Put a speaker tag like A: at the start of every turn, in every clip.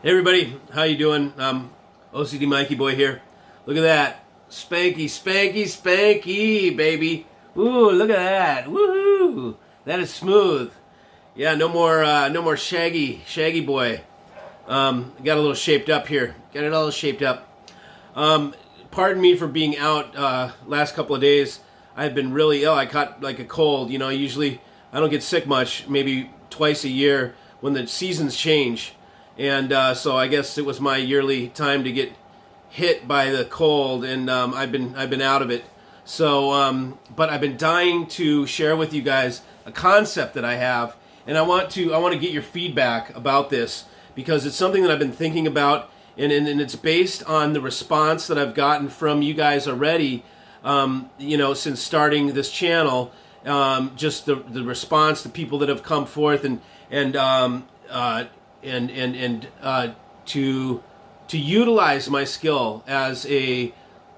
A: Hey everybody, how you doing? OCD Mikey Boy here. Look at that. Spanky, spanky, spanky, baby. Ooh, look at that. Woohoo! That is smooth. Yeah, no more shaggy boy. Got a little shaped up here. Got it all shaped up. Pardon me for being out last couple of days. I've been really ill. I caught like a cold. Usually I don't get sick much, maybe twice a year when the seasons change. And so I guess it was my yearly time to get hit by the cold, and I've been out of it. So, but I've been dying to share with you guys a concept that I have, and I want to get your feedback about this because it's something that I've been thinking about, and it's based on the response that I've gotten from you guys already. Since starting this channel, just the response, the people that have come forth to utilize my skill as a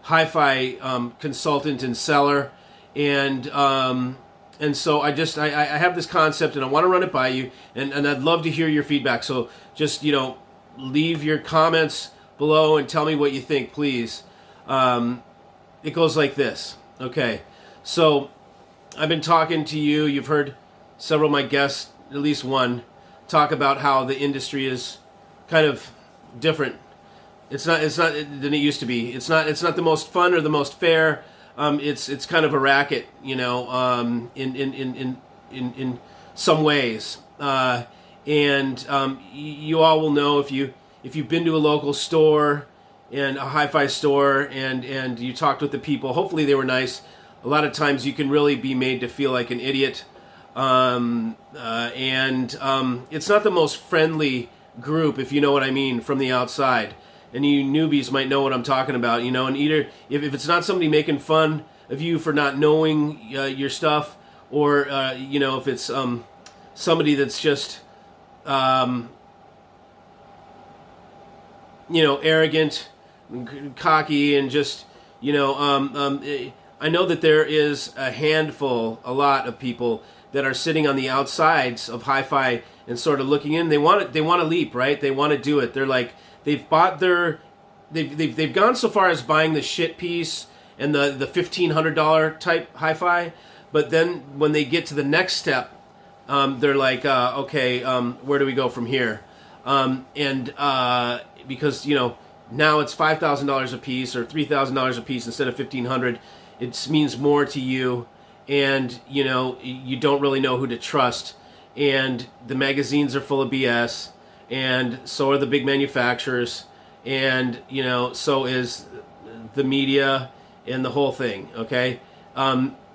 A: HiFi consultant and seller, and so I have this concept and I want to run it by you, and I'd love to hear your feedback. So just leave your comments below and tell me what you think, please. It goes like this. Okay, so I've been talking to you. You've heard several of my guests, at least one, talk about how the industry is kind of different. It's not than it used to be. It's not the most fun or the most fair. It's kind of a racket, in some ways. You all will know if you've been to a local store and a hi-fi store and you talked with the people. Hopefully they were nice. A lot of times you can really be made to feel like an idiot. It's not the most friendly group, if you know what I mean, from the outside. And you newbies might know what I'm talking about, and either if it's not somebody making fun of you for not knowing your stuff, or if it's somebody that's just arrogant, cocky, and just I know that there is a lot of people that are sitting on the outsides of hi-fi and sort of looking in. They want to leap, right? They want to do it. They're like, they've gone so far as buying the shit piece and the $1,500 type hi-fi, but then when they get to the next step, they're like, okay, where do we go from here? Because now it's $5,000 a piece or $3,000 a piece instead of $1,500. It means more to you, and you don't really know who to trust, and the magazines are full of BS, and so are the big manufacturers, and so is the media and the whole thing. Okay,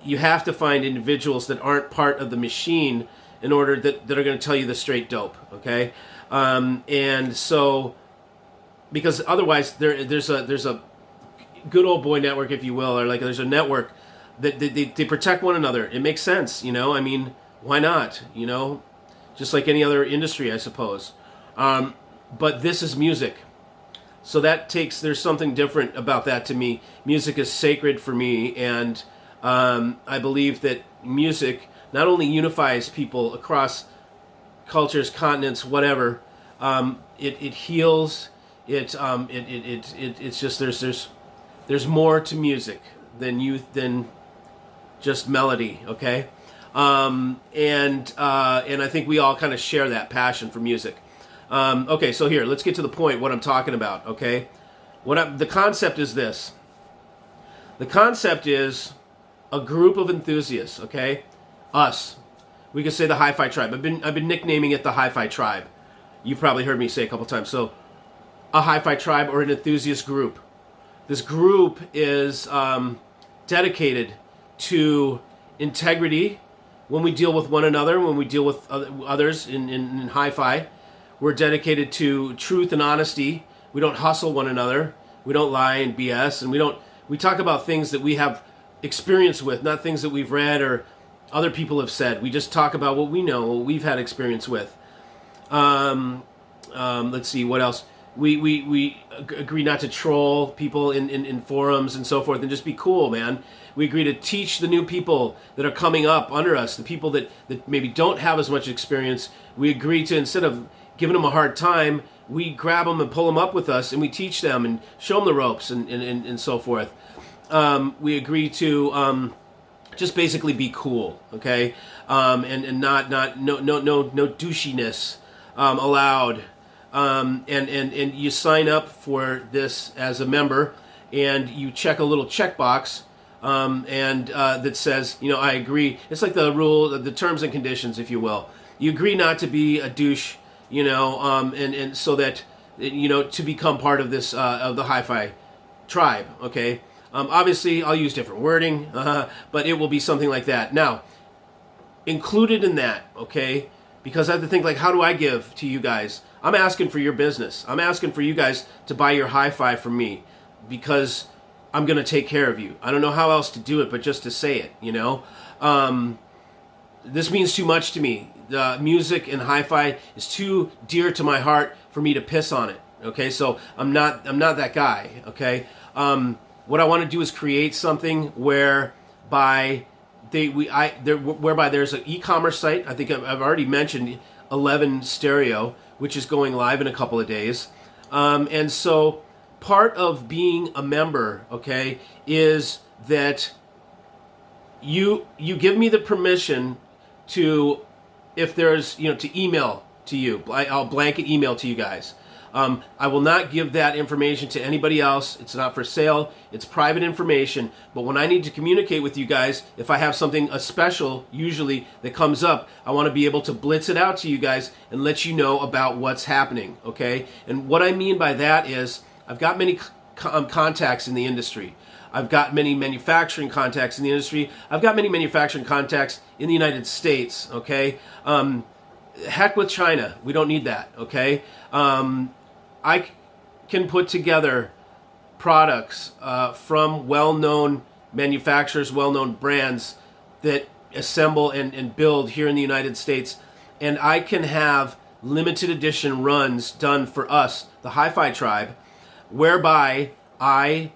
A: you have to find individuals that aren't part of the machine in order that are going to tell you the straight dope. Okay, and so because otherwise there's a good old boy network, if you will, or like there's a network that they protect one another. It makes sense, I mean, why not? Just like any other industry, I suppose. But this is music, so there's something different about that to me. Music is sacred for me, and I believe that music not only unifies people across cultures, continents, whatever. It heals. It's just there's more to music than just melody, okay? And I think we all kind of share that passion for music. Okay, so here, let's get to the point, what I'm talking about, okay? The concept is this. The concept is a group of enthusiasts, okay? Us. We could say the HiFi Tribe. I've been nicknaming it the HiFi Tribe. You've probably heard me say a couple times. So, a HiFi Tribe or an enthusiast group. This group is dedicated to integrity when we deal with one another, when we deal with others in hi-fi. We're dedicated to truth and honesty. We don't hustle one another. We don't lie and BS, and we talk about things that we have experience with, not things that we've read or other people have said. We just talk about what we know, what we've had experience with. Let's see, what else? We agree not to troll people in forums and so forth, and just be cool, man. We agree to teach the new people that are coming up under us, the people that maybe don't have as much experience. We agree to, instead of giving them a hard time, we grab them and pull them up with us, and we teach them and show them the ropes and so forth. We agree to just basically be cool, okay, and not no douchiness allowed. And you sign up for this as a member, and you check a little checkbox, and that says, you know, I agree. It's like the rule, the terms and conditions, if you will. You agree not to be a douche, you know, and so that, you know, to become part of this of the HiFi Tribe, okay. Obviously, I'll use different wording, but it will be something like that. Now, included in that, okay, because I have to think, like, how do I give to you guys? I'm asking for your business. I'm asking for you guys to buy your HiFi from me because I'm going to take care of you. I don't know how else to do it, but just to say it, you know. This means too much to me. Music and HiFi is too dear to my heart for me to piss on it, okay? So I'm not that guy, okay? What I want to do is create something whereby whereby there's an e-commerce site. I think I've already mentioned 11 Stereo, which is going live in a couple of days. And so part of being a member, okay, is that you give me the permission to, if there's, you know, to email to you. I'll blanket email to you guys. I will not give that information to anybody else. It's not for sale. It's private information. But when I need to communicate with you guys, if I have something special, usually, that comes up, I want to be able to blitz it out to you guys and let you know about what's happening, okay? And what I mean by that is I've got many contacts in the industry. I've got many manufacturing contacts in the industry. I've got many manufacturing contacts in the United States, okay? Heck with China. We don't need that, okay? I can put together products from well-known manufacturers, well-known brands that assemble and build here in the United States, and I can have limited edition runs done for us, the HiFi Tribe, whereby I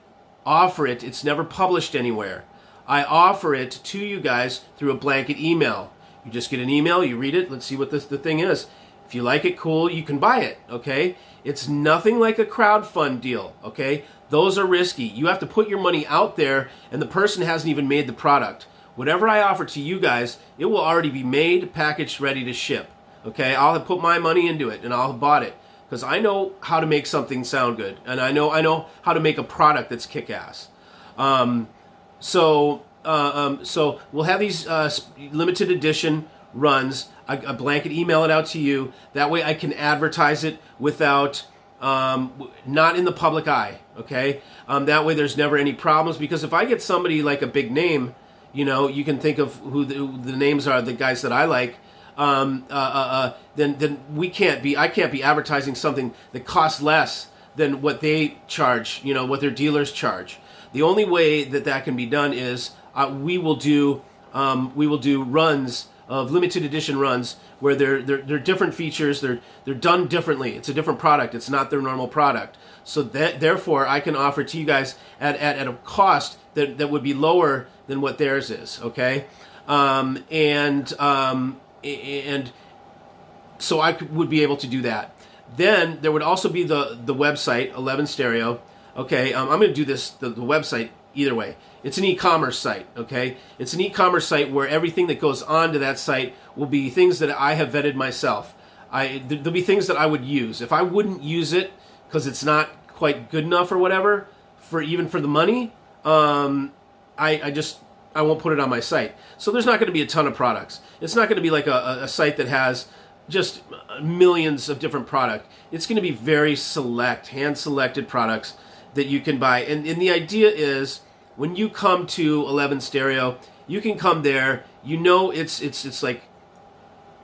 A: offer it. It's never published anywhere. I offer it to you guys through a blanket email. You just get an email, you read it, let's see what the thing is. If you like it, cool, you can buy it, okay? It's nothing like a crowdfund deal, okay? Those are risky. You have to put your money out there, and the person hasn't even made the product. Whatever I offer to you guys, it will already be made, packaged, ready to ship, okay? I'll have put my money into it, and I'll have bought it, because I know how to make something sound good, and I know how to make a product that's kick-ass. So we'll have these limited edition runs. I blanket email it out to you. That way I can advertise it without, not in the public eye, okay? That way there's never any problems, because if I get somebody like a big name, you know, you can think of who the names are, the guys that I like, then I can't be advertising something that costs less than what they charge, you know, what their dealers charge. The only way that can be done is we will do runs of limited edition runs where they're different features. They're done differently. It's a different product. It's not their normal product. So therefore, I can offer to you guys at a cost that would be lower than what theirs is. Okay, and so I would be able to do that. Then there would also be the website 11 Stereo. Okay, I'm going to do this the website either way. It's an e-commerce site, okay? It's an e-commerce site where everything that goes onto that site will be things that I have vetted myself. There'll be things that I would use. If I wouldn't use it because it's not quite good enough or whatever, even for the money, I won't put it on my site. So there's not going to be a ton of products. It's not going to be like a site that has just millions of different products. It's going to be very select, hand-selected products that you can buy. And the idea is, when you come to 11 Stereo, you can come there. You know, it's like,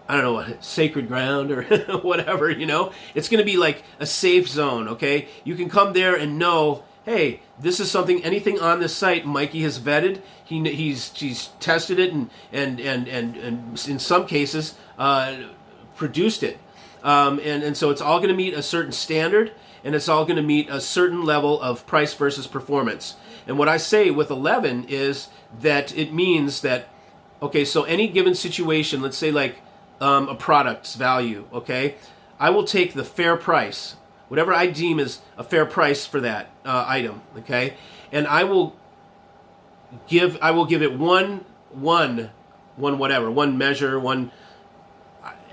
A: I don't know what, sacred ground or whatever, you know. It's going to be like a safe zone, okay? You can come there and know, hey, this is something, anything on this site Mikey has vetted. He's tested it and in some cases produced it. And so it's all going to meet a certain standard, and it's all going to meet a certain level of price versus performance. And what I say with 11 is that it means that, okay, so any given situation, let's say like a product's value, okay, I will take the fair price, whatever I deem is a fair price for that item, okay? And I will give it one measure,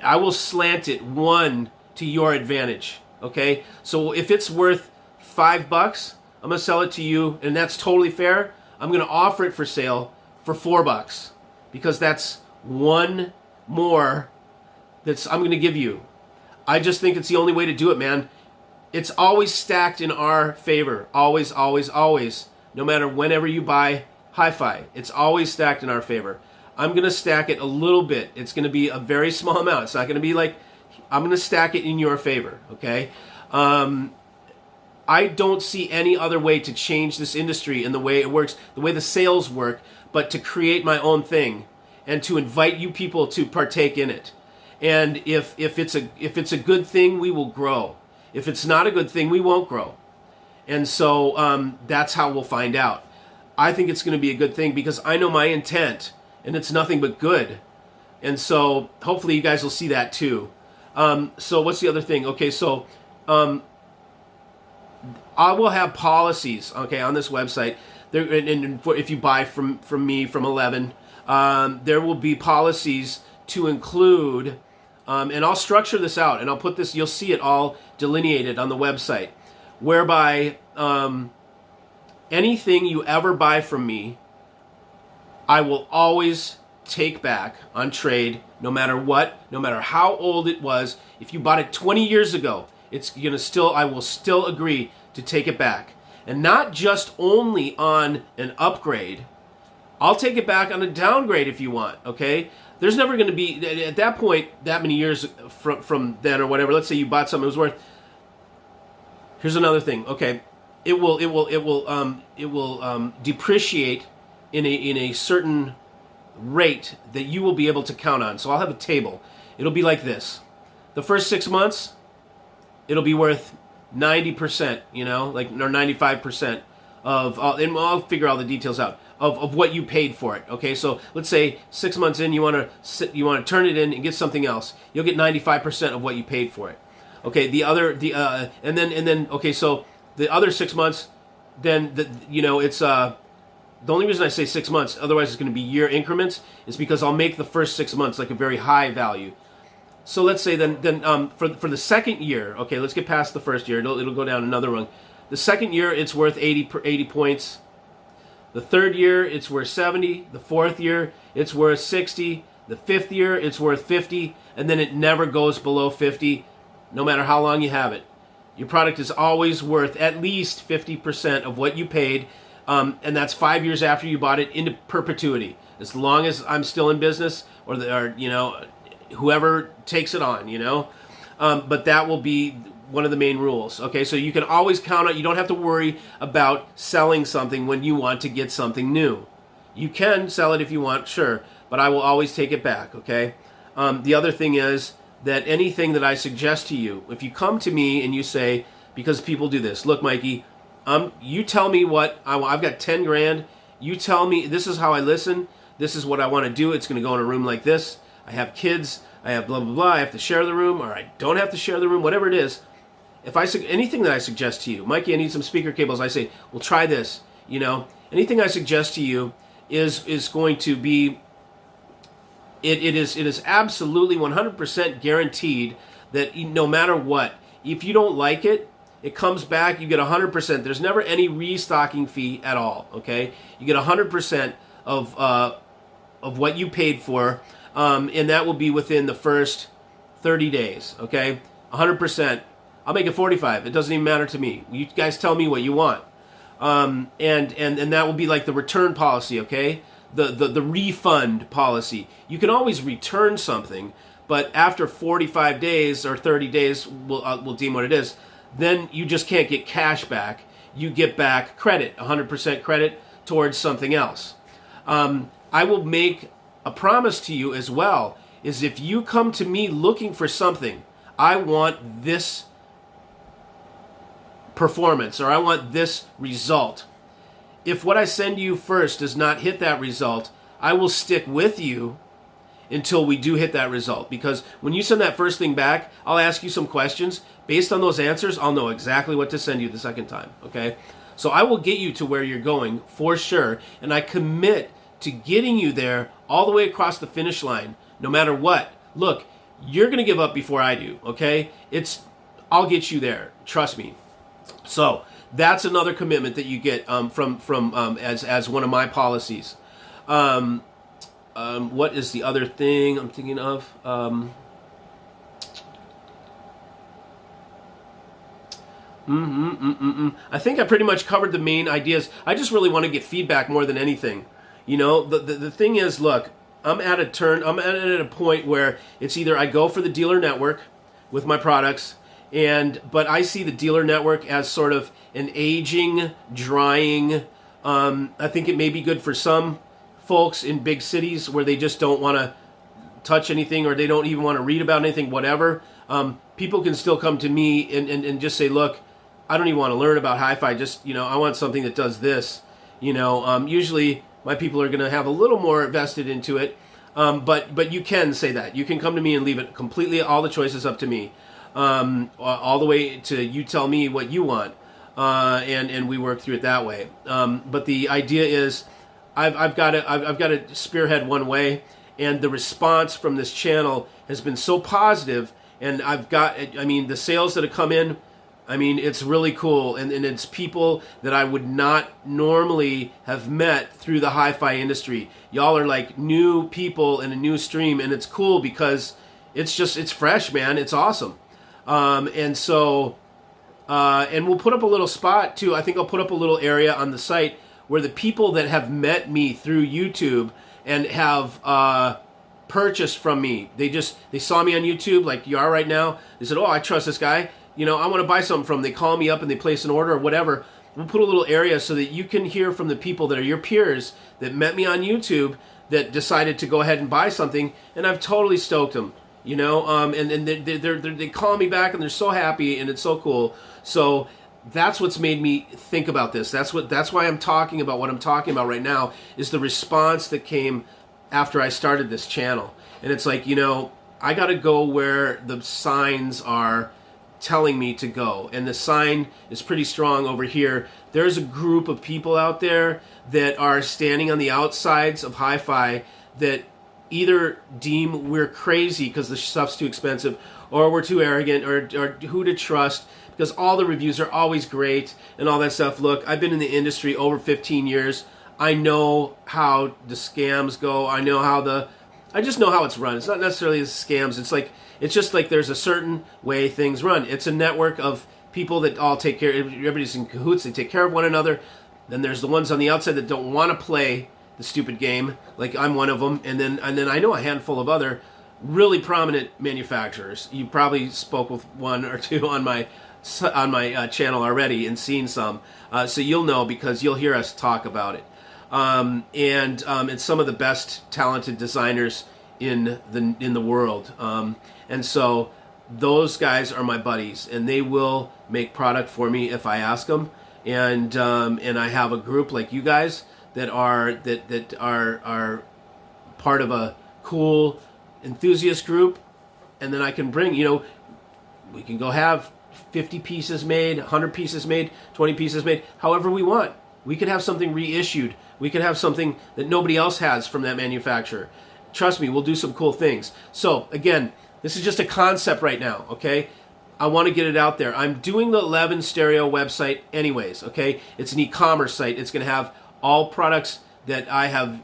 A: I will slant it one to your advantage, okay? So if it's worth $5, I'm gonna sell it to you, and that's totally fair. I'm gonna offer it for sale for $4 because that's one more I'm gonna give you. I just think it's the only way to do it, man. It's always stacked in our favor. Always, always, always. No matter whenever you buy HiFi, it's always stacked in our favor. I'm going to stack it a little bit. It's going to be a very small amount. It's not going to be like, I'm going to stack it in your favor, okay? I don't see any other way to change this industry and the way it works, the way the sales work, but to create my own thing and to invite you people to partake in it. And if it's a good thing, we will grow. If it's not a good thing, we won't grow. And so that's how we'll find out. I think it's going to be a good thing because I know my intent, and it's nothing but good. And so hopefully you guys will see that too. So what's the other thing? Okay, so I will have policies, okay, on this website. There, and if you buy from me from 11, there will be policies to include, and I'll structure this out, and I'll put this, you'll see it all delineated on the website, whereby anything you ever buy from me, I will always take back on trade, no matter what, no matter how old it was. If you bought it 20 years ago, I will still agree to take it back. And not just only on an upgrade. I'll take it back on a downgrade if you want, okay? There's never going to be, at that point, that many years from then or whatever, let's say you bought something that was worth, here's another thing, okay? It will depreciate in a certain rate that you will be able to count on. So I'll have a table. It'll be like this. The first 6 months, it'll be worth 90%, or 95% of, and I'll figure all the details out, of what you paid for it. Okay, so let's say 6 months in, you want to turn it in and get something else. You'll get 95% of what you paid for it. Okay, and then okay, so the other 6 months, then it's the only reason I say 6 months, otherwise it's going to be year increments, is because I'll make the first 6 months like a very high value. So let's say then for the second year, okay, let's get past the first year. It'll go down another rung. The second year, it's worth 80 points. The third year, it's worth 70. The fourth year, it's worth 60. The fifth year, it's worth 50. And then it never goes below 50, no matter how long you have it. Your product is always worth at least 50% of what you paid, and that's 5 years after you bought it into perpetuity. As long as I'm still in business, or whoever takes it on, but that will be one of the main rules. Okay, so you can always count on, you don't have to worry about selling something when you want to get something new. You can sell it if you want, sure, but I will always take it back, okay? The other thing is that anything that I suggest to you, if you come to me and you say, because people do this, look, Mikey, you tell me what I want. I've got 10 grand. You tell me, this is how I listen. This is what I want to do. It's going to go in a room like this. I have kids. I have blah, blah, blah. I have to share the room, or I don't have to share the room, whatever it is. If anything that I suggest to you, Mikey, I need some speaker cables. I say, well, try this. Anything I suggest to you is going to be, it is absolutely 100% guaranteed that no matter what, if you don't like it, it comes back, you get 100%. There's never any restocking fee at all, okay? You get 100% of what you paid for, and that will be within the first 30 days, okay? 100%. I'll make it 45. It doesn't even matter to me. You guys tell me what you want. And that will be like the return policy, okay? The refund policy. You can always return something, but after 45 days or 30 days, we'll deem what it is, then you just can't get cash back. You get back credit, 100% credit towards something else. I will make a promise to you as well, is if you come to me looking for something, I want this performance, or I want this result. If what I send you first does not hit that result, I will stick with you until we do hit that result. Because when you send that first thing back, I'll ask you some questions. Based on those answers, I'll know exactly what to send you the second time, okay? So I will get you to where you're going for sure, and I commit to getting you there all the way across the finish line, no matter what. Look, you're going to give up before I do, okay? I'll get you there, trust me. So that's another commitment that you get as one of my policies. What is the other thing I'm thinking of? I think I pretty much covered the main ideas. I just really want to get feedback more than anything. You know, the thing is, look, I'm at a point where it's either I go for the dealer network with my products, but I see the dealer network as sort of an aging, drying. I think it may be good for some folks in big cities where they just don't want to touch anything, or they don't even want to read about anything, whatever. People can still come to me and just say, look, I don't even want to learn about HiFi. Just, I want something that does this. Usually my people are going to have a little more vested into it. But you can say that. You can come to me and leave it completely, all the choices up to me. All the way to you tell me what you want. And we work through it that way. But the idea is I've got to spearhead one way, and the response from this channel has been so positive, and the sales that have come in, it's really cool, and it's people that I would not normally have met through the HiFi industry. Y'all are like new people in a new stream, and it's cool because it's fresh, man. It's awesome. And we'll put up a little spot too. I think I'll put up a little area on the site where the people that have met me through YouTube and have purchased from me, they saw me on YouTube like you are right now. They said, oh, I trust this guy. I want to buy something from him. They call me up and they place an order or whatever. We'll put a little area so that you can hear from the people that are your peers that met me on YouTube that decided to go ahead and buy something, and I've totally stoked them. And they call me back and they're so happy, and it's so cool. So that's what's made me think about this. That's why I'm talking about what I'm talking about right now, is the response that came after I started this channel. And it's like, I got to go where the signs are telling me to go. And the sign is pretty strong over here. There's a group of people out there that are standing on the outsides of HiFi that either deem we're crazy because the stuff's too expensive, or we're too arrogant, or who to trust, because all the reviews are always great and all that stuff. Look, I've been in the industry over 15 years. I know how the scams go. I just know how it's run. It's not necessarily the scams. It's just like there's a certain way things run. It's a network of people that all take care. Everybody's in cahoots. They take care of one another. Then there's the ones on the outside that don't want to play the stupid game. Like I'm one of them. And then I know a handful of other really prominent manufacturers. You probably spoke with one or two on my channel already and seen some. So you'll know because you'll hear us talk about it. It's some of the best talented designers in the world. And so those guys are my buddies, and they will make product for me if I ask them. And I have a group like you guys that are part of a cool enthusiast group, and then I can bring, we can go have 50 pieces made, 100 pieces made, 20 pieces made, however we want. We could have something reissued. We could have something that nobody else has from that manufacturer. Trust me, we'll do some cool things. So again, this is just a concept right now, okay? I want to get it out there. I'm doing the 11 Stereo website anyways, okay? It's an e-commerce site. It's going to have all products that I have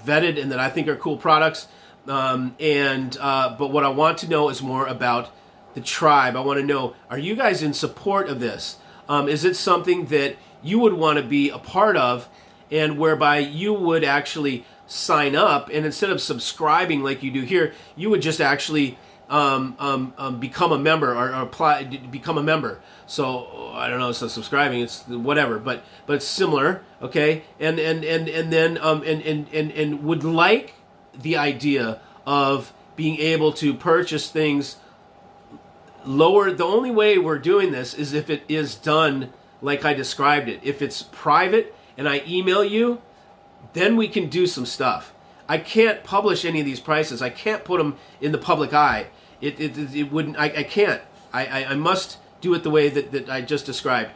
A: vetted and that I think are cool products. But what I want to know is more about the tribe. I want to know, are you guys in support of this? Is it something that you would want to be a part of, and whereby you would actually sign up, and instead of subscribing like you do here, you would just actually become a member or become a member. So I don't know, it's not subscribing, it's whatever, but it's similar, okay? And would like the idea of being able to purchase things lower. The only way we're doing this is if it is done like I described it. If it's private and I email you, then we can do some stuff. I can't publish any of these prices. I can't put them in the public eye. It wouldn't. I can't. I must do it the way that I just described.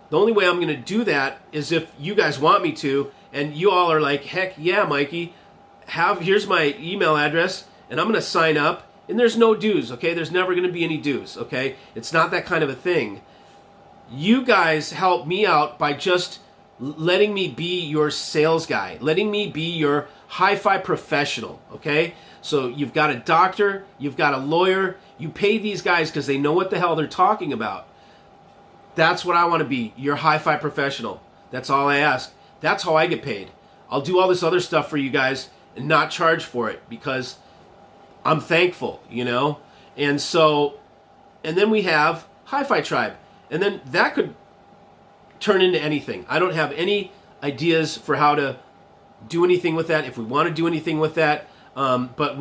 A: The only way I'm going to do that is if you guys want me to, and you all are like, heck yeah, Mikey, here's my email address, and I'm going to sign up, and there's no dues, okay? There's never going to be any dues, okay? It's not that kind of a thing. You guys help me out by just letting me be your sales guy, letting me be your HiFi professional, okay? So you've got a doctor, you've got a lawyer, you pay these guys because they know what the hell they're talking about. That's what I want to be, your HiFi professional. That's all I ask. That's how I get paid. I'll do all this other stuff for you guys and not charge for it because I'm thankful, you know? And so, and then we have HiFi Tribe. And then that could turn into anything. I don't have any ideas for how to do anything with that, if we want to do anything with that, but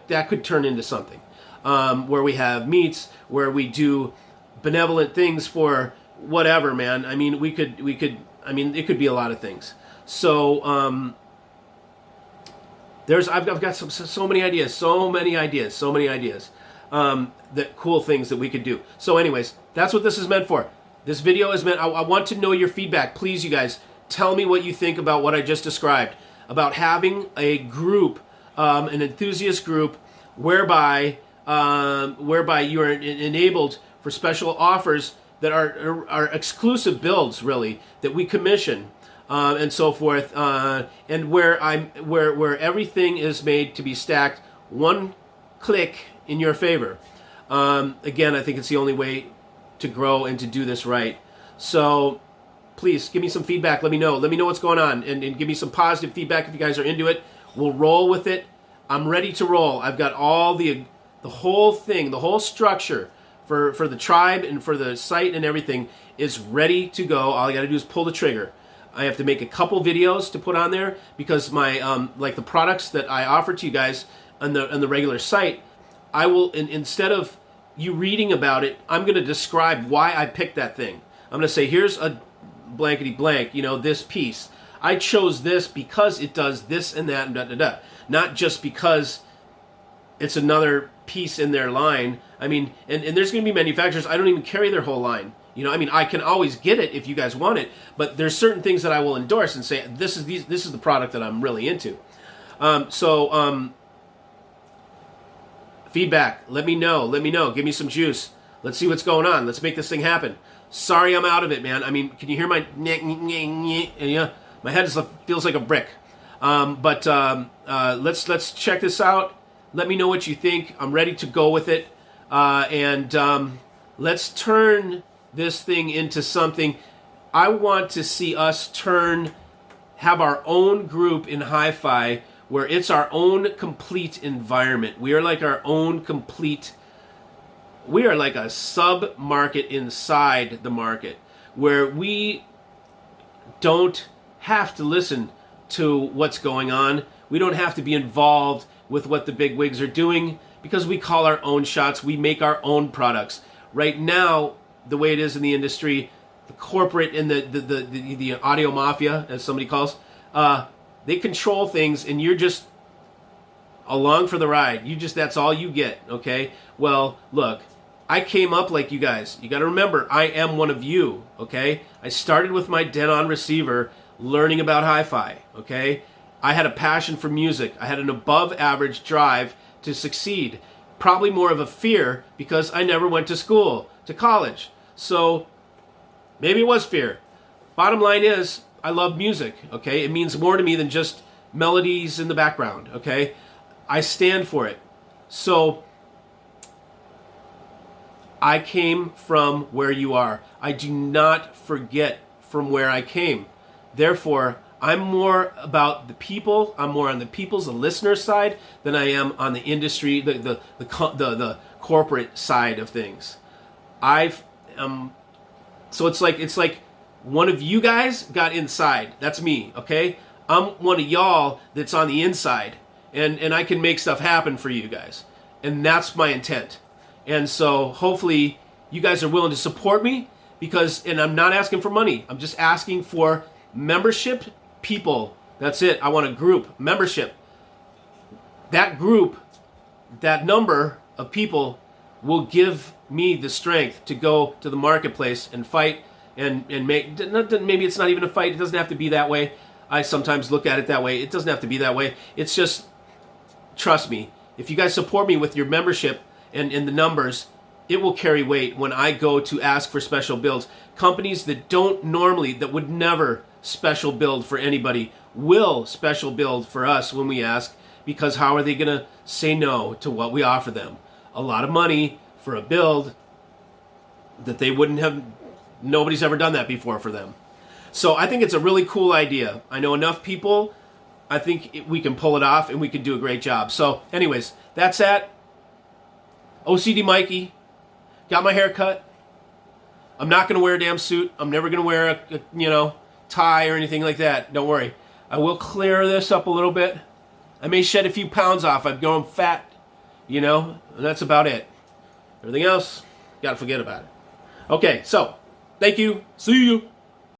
A: that could turn into something. Where we have meets, where we do benevolent things for whatever, man. I mean, it could be a lot of things. So, I've got so many ideas, that cool things that we could do. So anyways, that's what this is meant for. This video is meant, I want to know your feedback. Please, you guys, tell me what you think about what I just described, about having a group, an enthusiast group, whereby you are enabled for special offers that are exclusive builds, really, that we commission, and so forth, and where everything is made to be stacked one click in your favor. Again, I think it's the only way to grow and to do this right. So please give me some feedback. Let me know what's going on, and give me some positive feedback if you guys are into it. We'll roll with it. I'm ready to roll. I've got all the whole thing, the whole structure for the tribe and for the site and everything is ready to go. All I got to do is pull the trigger. I have to make a couple videos to put on there because my like the products that I offer to you guys on the regular site, I will, instead of you reading about it, I'm going to describe why I picked that thing. I'm going to say, here's a blankety blank, you know, this piece. I chose this because it does this and that and da da da. Not just because it's another piece in their line. I mean, and there's going to be manufacturers, I don't even carry their whole line. You know, I mean, I can always get it if you guys want it, but there's certain things that I will endorse and say, this is the product that I'm really into. Feedback, let me know, give me some juice. Let's see what's going on. Let's make this thing happen. Sorry I'm out of it, man. I mean, can you hear my yeah? My head feels like a brick. Let's check this out. Let me know what you think. I'm ready to go with it. Let's turn this thing into something. I want to see us have our own group in HiFi where it's our own complete environment. We are like our own complete, we are like a sub-market inside the market where we don't have to listen to what's going on. We don't have to be involved with what the big wigs are doing because we call our own shots. We make our own products. Right now, the way it is in the industry, the corporate and the audio mafia, as somebody calls, they control things, and you're just along for the ride. That's all you get, okay? Well, look, I came up like you guys. You got to remember, I am one of you, okay? I started with my Denon receiver learning about HiFi, okay? I had a passion for music. I had an above-average drive to succeed. Probably more of a fear because I never went to college. So maybe it was fear. Bottom line is, I love music, okay? It means more to me than just melodies in the background, okay? I stand for it. So I came from where you are. I do not forget from where I came. Therefore, I'm more about the people. I'm more on the people's, the listener side, than I am on the industry, the corporate side of things. So it's like one of you guys got inside. That's me, okay? I'm one of y'all that's on the inside, and I can make stuff happen for you guys. And that's my intent. And so hopefully you guys are willing to support me and I'm not asking for money. I'm just asking for membership people. That's it. I want a group membership. that group, that number of people will give me the strength to go to the marketplace and fight and make, maybe it's not even a fight, it doesn't have to be that way. I sometimes look at it that way. It doesn't have to be that way. It's just, trust me, if you guys support me with your membership and the numbers, it will carry weight when I go to ask for special builds. Companies that don't normally, that would never special build for anybody, will special build for us when we ask, because how are they going to say no to what we offer them? A lot of money for a build that they wouldn't have, nobody's ever done that before for them. So I think it's a really cool idea. I know enough people, I think we can pull it off and we can do a great job. So anyways, that's that. OCD Mikey, got my hair cut. I'm not going to wear a damn suit. I'm never going to wear a tie or anything like that. Don't worry. I will clear this up a little bit. I may shed a few pounds off. I've grown fat, and that's about it. Everything else, got to forget about it. Okay, so thank you. See you.